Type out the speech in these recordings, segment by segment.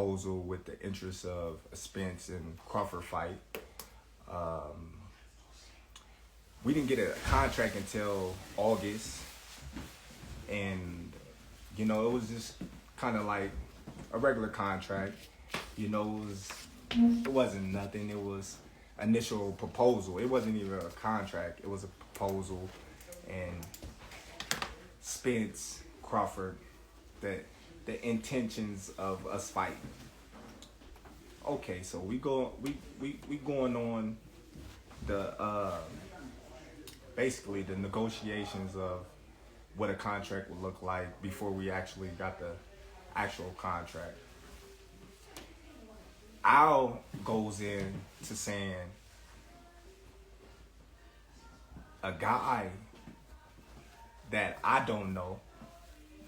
proposal with the interest of a Spence and Crawford fight. Um, we didn't get a contract until August, and it was just kind of like a regular contract. It wasn't nothing. It was initial proposal. It wasn't even a contract. It was a proposal, and Spence, Crawford, the intentions of us fighting. Okay, so we going on the basically the negotiations of what a contract would look like before we actually got the actual contract. Al goes in to saying a guy that I don't know,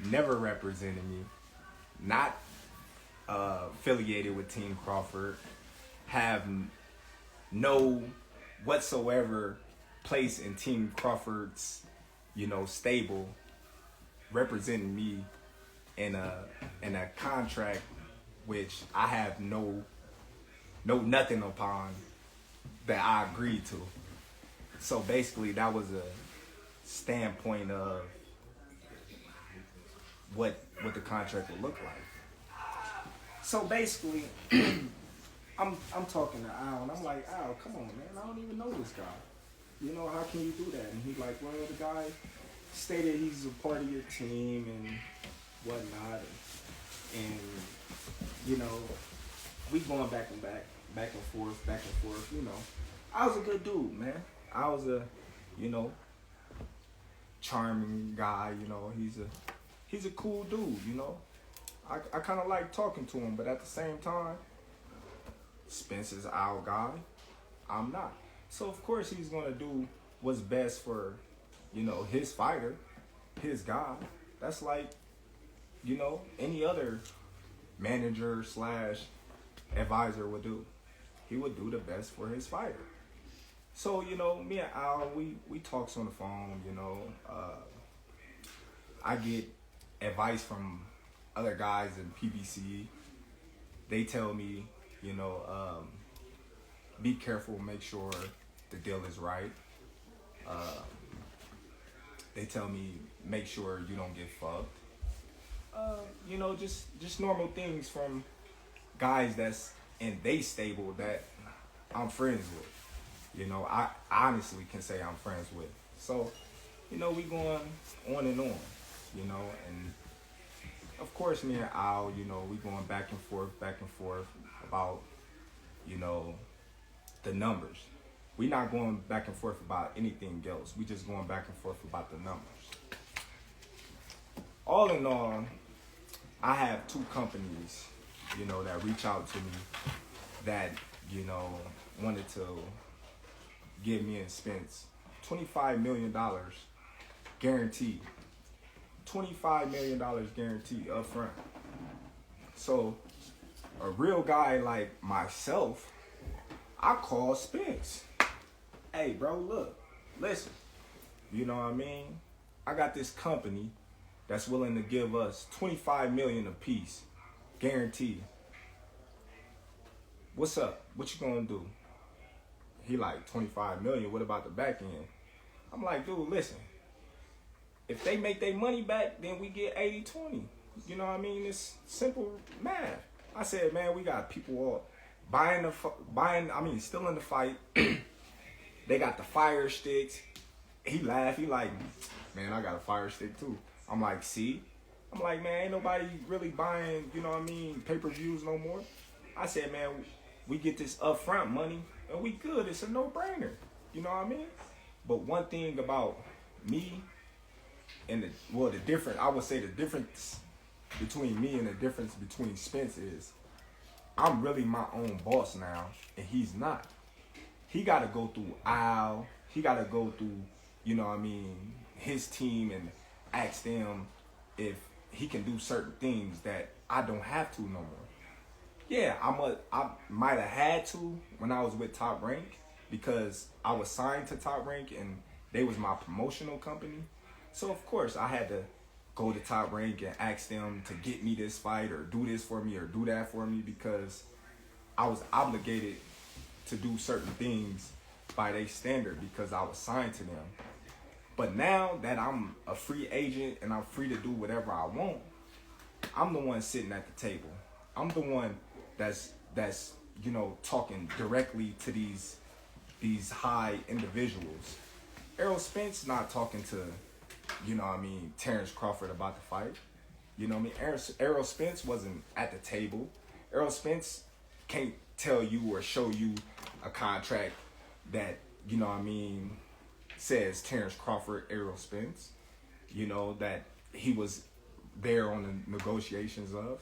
never represented me, not affiliated with Team Crawford, have no whatsoever place in Team Crawford's, stable, representing me in a contract which I have nothing upon that I agreed to. So basically that was a standpoint of what the contract would look like. So basically, I'm talking to Al, and I'm like, Al, come on, man, I don't even know this guy. How can you do that? And he's like, well, the guy stated he's a part of your team and whatnot, and we going back and forth. I was a good dude, man. I was a, charming guy. He's a cool dude. I kind of like talking to him, but at the same time, Spence is our guy. I'm not. So of course he's gonna do what's best for, his fighter, his guy. That's like, any other manager / advisor would do. He would do the best for his fighter. So, me and Al, we talks on the phone, I get advice from other guys in PBC. They tell me, be careful, make sure the deal is right. They tell me, make sure you don't get fucked. Just normal things from guys that's in they stable that I'm friends with. I honestly can say I'm friends with. So, we going on and on, and of course me and Al, we going back and forth about, the numbers. We not going back and forth about anything else. We just going back and forth about the numbers. All in all, I have two companies, that reach out to me that, wanted to give me and Spence $25 million guaranteed. $25 million guaranteed up front. So a real guy like myself, I call Spence. Hey bro, look, listen, you know what I mean? I got this company that's willing to give us $25 million a piece, guaranteed. What's up? What you gonna do? He like, 25 million, what about the back end? I'm like, dude, listen, if they make their money back, then we get 80-20. You know what I mean? It's simple math. I said, man, we got people all still in the fight. They got the fire sticks. He laughed. He like, man, I got a fire stick too. I'm like, see? I'm like, man, ain't nobody really buying, pay-per-views no more. I said, man, we get this upfront money and we good. It's a no-brainer. You know what I mean? But one thing about me and the difference between me and the difference between Spence is I'm really my own boss now and he's not. He got to go through Al. He got to go through, his team and ask them if he can do certain things that I don't have to no more. Yeah, I might have had to when I was with Top Rank because I was signed to Top Rank and they was my promotional company. So of course I had to go to Top Rank and ask them to get me this fight or do this for me or do that for me, because I was obligated to do certain things by their standard because I was signed to them. But now that I'm a free agent and I'm free to do whatever I want, I'm the one sitting at the table. I'm the one that's talking directly to these high individuals. Errol Spence not talking to, Terence Crawford about the fight. Errol Spence wasn't at the table. Errol Spence can't tell you or show you a contract that, says Terence Crawford, Errol Spence, that he was there on the negotiations of.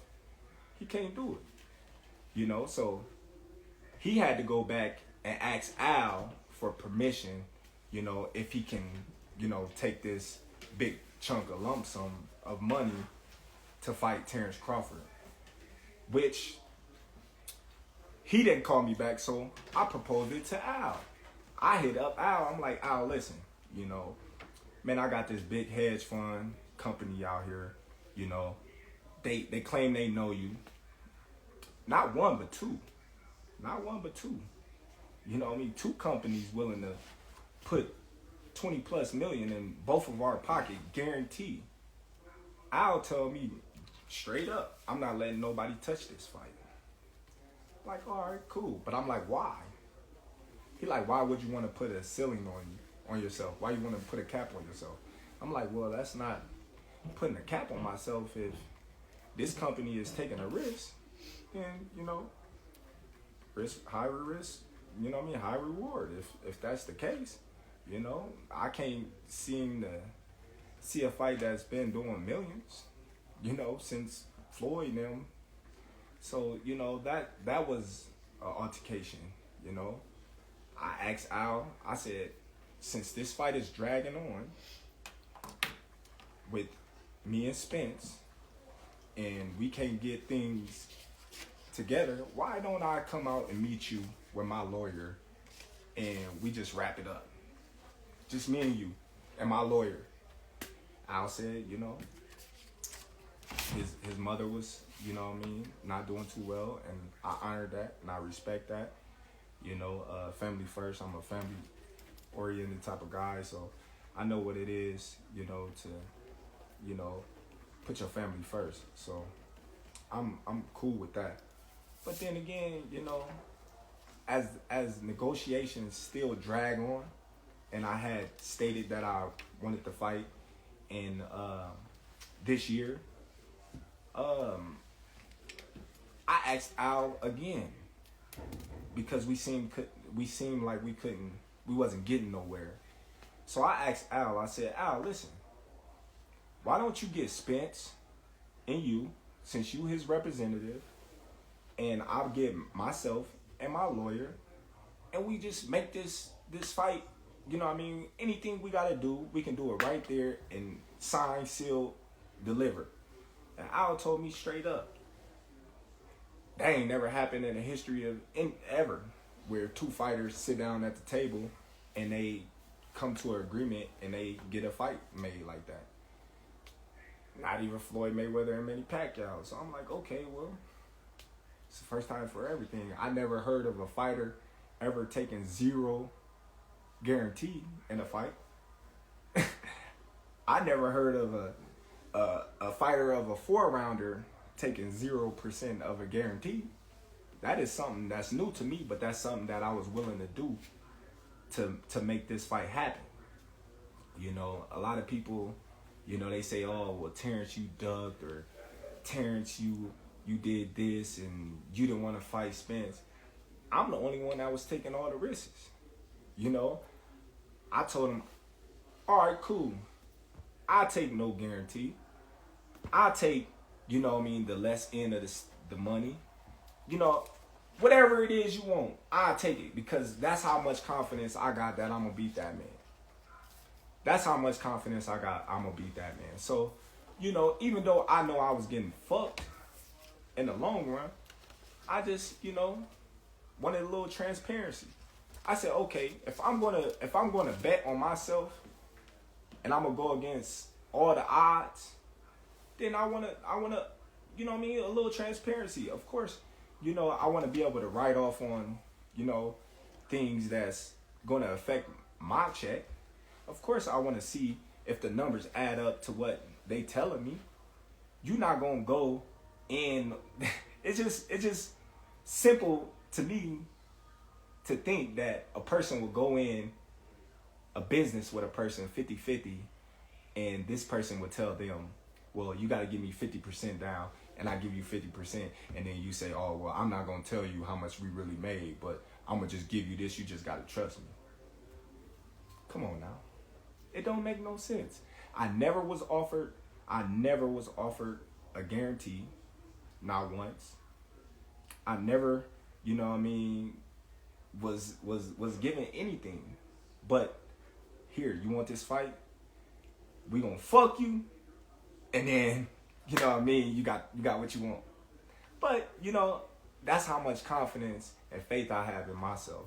He can't do it. So he had to go back and ask Al for permission, if he can, take this big chunk of lump sum of money to fight Terence Crawford, which he didn't call me back, so I proposed it to Al. I hit up Al. I'm like, Al, listen, man, I got this big hedge fund company out here, they claim they know you. Not one, but two. Not one, but two. Two companies willing to put 20 plus million in both of our pocket, guaranteed. Al told me straight up, I'm not letting nobody touch this fight. Like, all right, cool. But I'm like, why? He like, why would you want to put a ceiling on yourself? Why you want to put a cap on yourself? I'm like, well, that's not putting a cap on myself. If this company is taking a risk, then, high risk, high reward. If that's the case, I can't seem to see a fight that's been doing millions, since Floyd and them. So, that was an altercation, I asked Al, I said, since this fight is dragging on with me and Spence, and we can't get things together, why don't I come out and meet you with my lawyer and we just wrap it up? Just me and you and my lawyer. Al said, his mother was, not doing too well, and I honored that and I respect that. Family first. I'm a family-oriented type of guy, so I know what it is, to, put your family first. So I'm cool with that. But then again, as negotiations still drag on, and I had stated that I wanted to fight in this year, I asked Al again because we seemed like we wasn't getting nowhere. So I asked Al, I said, Al, listen, why don't you get Spence and you, since you his representative, and I'll get myself and my lawyer, and we just make this fight, anything we gotta do, we can do it right there and sign, seal, deliver. And Al told me straight up, that ain't never happened in the history of ever, where two fighters sit down at the table and they come to an agreement and they get a fight made like that. Not even Floyd Mayweather and Manny Pacquiao. So I'm like, okay, well, it's the first time for everything. I never heard of a fighter ever taking zero guarantee in a fight. I never heard of a fighter of a 4-rounder taking 0% of a guarantee. That is something that's new to me, but that's something that I was willing to do to make this fight happen. A lot of people, they say, oh, well, Terence, you ducked, or Terence, you did this and you didn't want to fight Spence. I'm the only one that was taking all the risks. I told him, all right, cool. I take no guarantee. I take, the less end of the money. Whatever it is you want, I take it, because that's how much confidence I got that I'm going to beat that man. That's how much confidence I got I'm going to beat that man. So, even though I know I was getting fucked in the long run, I just, wanted a little transparency. I said, okay, if I'm gonna bet on myself and I'm gonna go against all the odds, then I wanna, you know what I mean, a little transparency. Of course, you know, I want to be able to write off on, you know, things that's gonna affect my check. Of course, I want to see if the numbers add up to what they telling me. You're not gonna go in. It's just simple to me to think that a person will go in a business with a person 50-50, and this person would tell them, well, you got to give me 50% down, and I give you 50%, and then you say, oh, well, I'm not going to tell you how much we really made, but I'm going to just give you this. You just got to trust me. Come on now. It don't make no sense. I never was offered a guarantee, not once. I never, you know what I mean, was given anything. But here, you want this fight? We gonna fuck you, and then, you know what I mean, you got what you want. But, you know, that's how much confidence and faith I have in myself.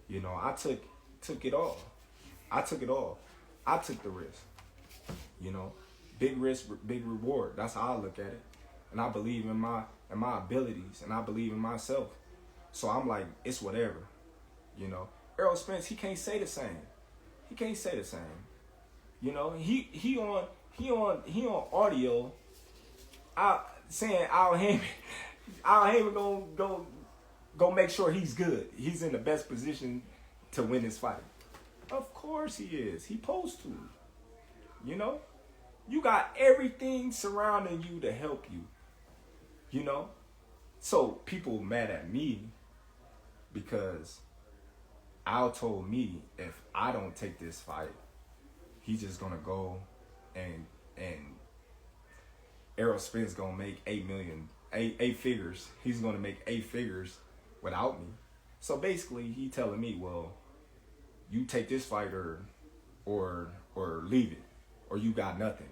You know, I took it all. I took it all. I took the risk. You know, big risk, big reward. That's how I look at it. And I believe in my abilities, and I believe in myself. So I'm like, it's whatever. You know, Errol Spence, he can't say the same. He can't say the same. You know, he on audio, saying Al Heyman gonna make sure he's good. He's in the best position to win this fight. Of course he is. He supposed to. You know, you got everything surrounding you to help you. You know, so people mad at me because Al told me if I don't take this fight, he's just gonna go and Errol Spence gonna make eight figures. He's gonna make 8 figures without me. So basically, he telling me, well, you take this fight or leave it, or you got nothing.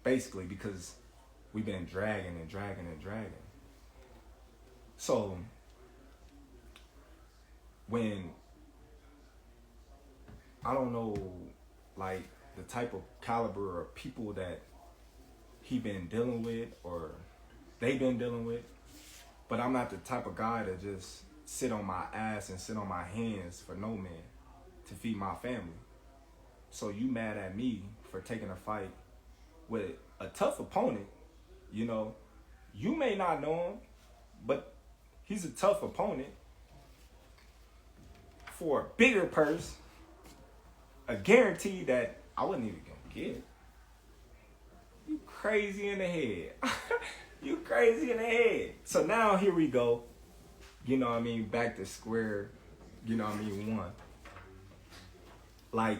Basically, because we've been dragging. So when I don't know, like, the type of caliber of people that he been dealing with or they been dealing with, but I'm not the type of guy to just sit on my ass and sit on my hands for no man to feed my family. So you mad at me for taking a fight with a tough opponent. You know, you may not know him, but he's a tough opponent for a bigger purse, a guarantee that I wasn't even gonna get. You crazy in the head. You crazy in the head. So now here we go. You know what I mean? Back to square, you know what I mean, one. Like,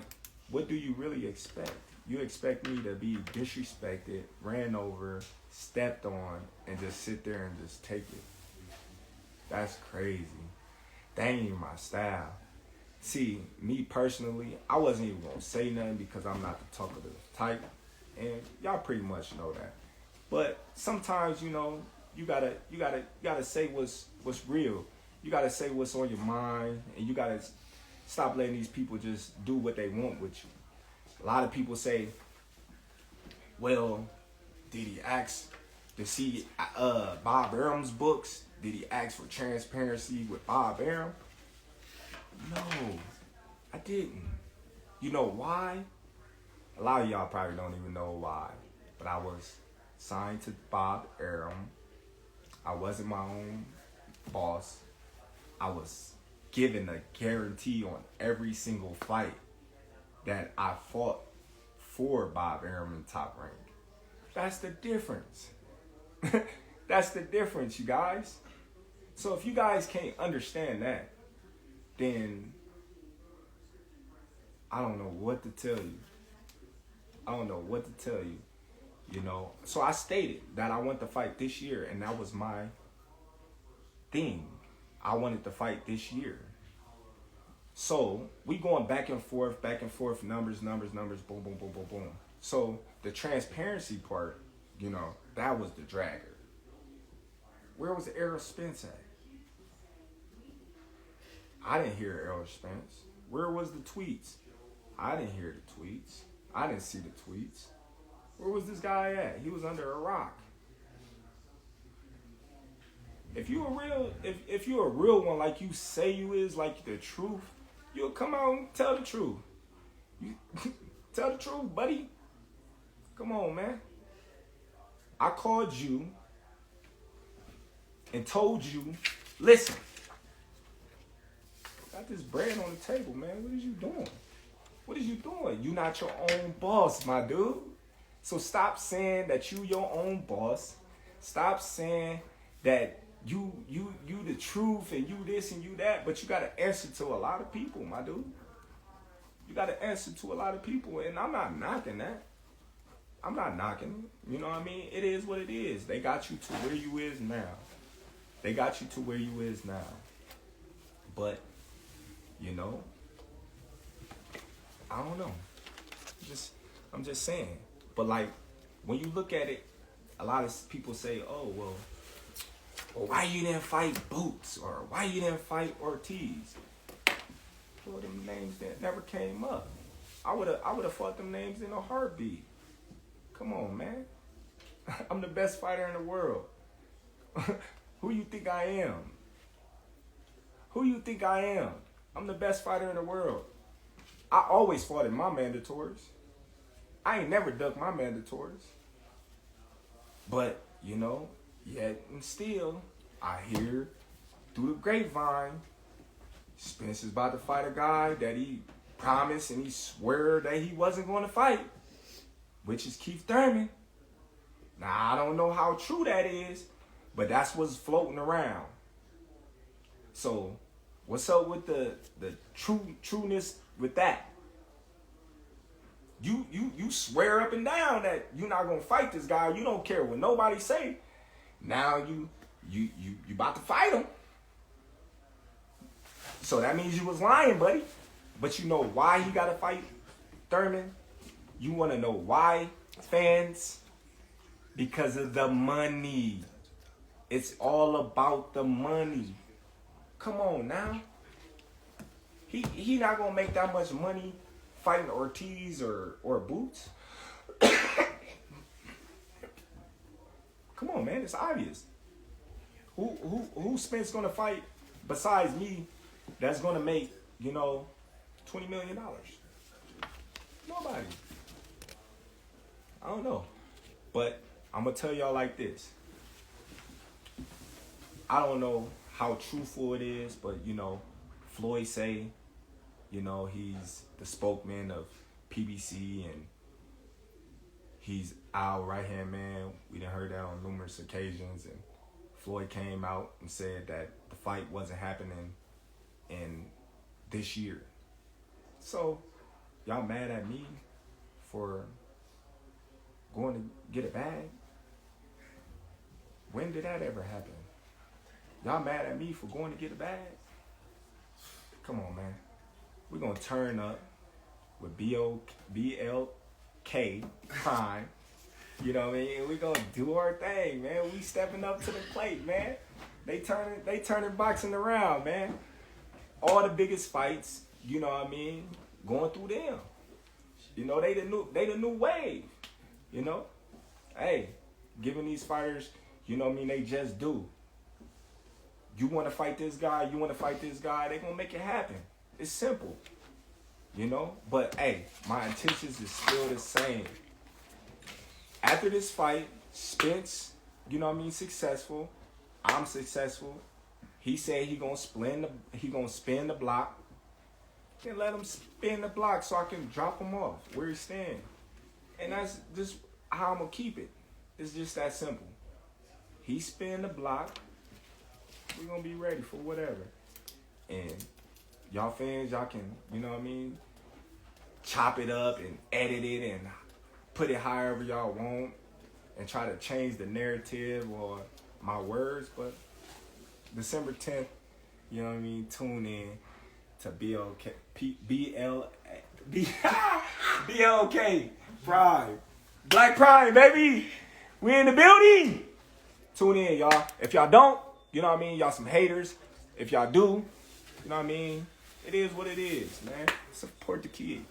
what do you really expect? You expect me to be disrespected, ran over, stepped on, and just sit there and just take it? That's crazy. That ain't even my style. See, me personally, I wasn't even gonna say nothing because I'm not the talkative type, and y'all pretty much know that. But sometimes, you know, you gotta say what's real. You gotta say what's on your mind, and you gotta stop letting these people just do what they want with you. A lot of people say, well, did he ask to see Bob Arum's books? Did he ask for transparency with Bob Arum? No, I didn't. You know why? A lot of y'all probably don't even know why. But I was signed to Bob Arum. I wasn't my own boss. I was given a guarantee on every single fight that I fought for Bob Arum in Top Rank. That's the difference. That's the difference, you guys. So if you guys can't understand that, then I don't know what to tell you. I don't know what to tell you, you know. So I stated that I want to fight this year, and that was my thing. I wanted to fight this year. So we going back and forth, numbers, boom, boom, boom, boom, boom. So the transparency part, you know, that was the dragger. Where was Errol Spence at? I didn't hear Errol Spence. Where was the tweets? I didn't hear the tweets. I didn't see the tweets. Where was this guy at? He was under a rock. If you a real one, like you say you is, like the truth, you'll come out and tell the truth. You tell the truth, buddy. Come on, man. I called you and told you, listen, got this bread on the table, man. What is you doing? What is you doing? You not your own boss, my dude. So stop saying that you your own boss. Stop saying that you the truth and you this and you that, but you got to answer to a lot of people, my dude. You got to answer to a lot of people, and I'm not knocking that. I'm not knocking it. You know what I mean? It is what it is. They got you to where you is now. They got you to where you is now. But, you know, I don't know. I'm just saying. But like, when you look at it, a lot of people say, oh, well, why you didn't fight Boots? Or why you didn't fight Ortiz? Well, them names that never came up. I would have fought them names in a heartbeat. Come on, man. I'm the best fighter in the world. Who you think I am? Who you think I am? I'm the best fighter in the world. I always fought in my mandatories. I ain't never ducked my mandatories. But, you know, yet and still, I hear through the grapevine, Spence is about to fight a guy that he promised and he swore that he wasn't going to fight, which is Keith Thurman. Now, I don't know how true that is, but that's what's floating around. So, what's up with the trueness with that? You swear up and down that you're not gonna fight this guy. You don't care what nobody say. Now you about to fight him. So that means you was lying, buddy. But you know why he gotta fight Thurman? You wanna know why, fans? Because of the money. It's all about the money. Come on now. He not gonna make that much money fighting Ortiz or Boots. Come on, man, it's obvious. Who Spence gonna fight besides me that's gonna make, you know, $20 million? Nobody. I don't know. But I'm gonna tell y'all like this. I don't know how truthful it is, but you know, Floyd say, you know, he's the spokesman of PBC and he's our right-hand man. We done heard that on numerous occasions, and Floyd came out and said that the fight wasn't happening in this year. So, y'all mad at me for going to get a bag? When did that ever happen? Y'all mad at me for going to get a bag? Come on, man. We're going to turn up with BLK Prime. You know what I mean? We're going to do our thing, man. We stepping up to the plate, man. They turning boxing around, man. All the biggest fights, you know what I mean, going through them. You know, they the new wave. You know? Hey, giving these fighters, you know what I mean, they just do. You want to fight this guy, they going to make it happen. It's simple, you know? But, hey, my intentions is still the same. After this fight, Spence, you know what I mean, successful. I'm successful. He said he gonna spin the block. Then let him spin the block so I can drop him off where he's standing. And that's just how I'm gonna keep it. It's just that simple. He spin the block. We're gonna be ready for whatever. And y'all fans, y'all can, you know what I mean, chop it up and edit it and put it however y'all want and try to change the narrative or my words. But December 10th, you know what I mean, tune in to BLK Pride. Black Pride, baby. We in the building. Tune in, y'all. If y'all don't, you know what I mean, y'all some haters. If y'all do, you know what I mean, it is what it is, man. Support the kid.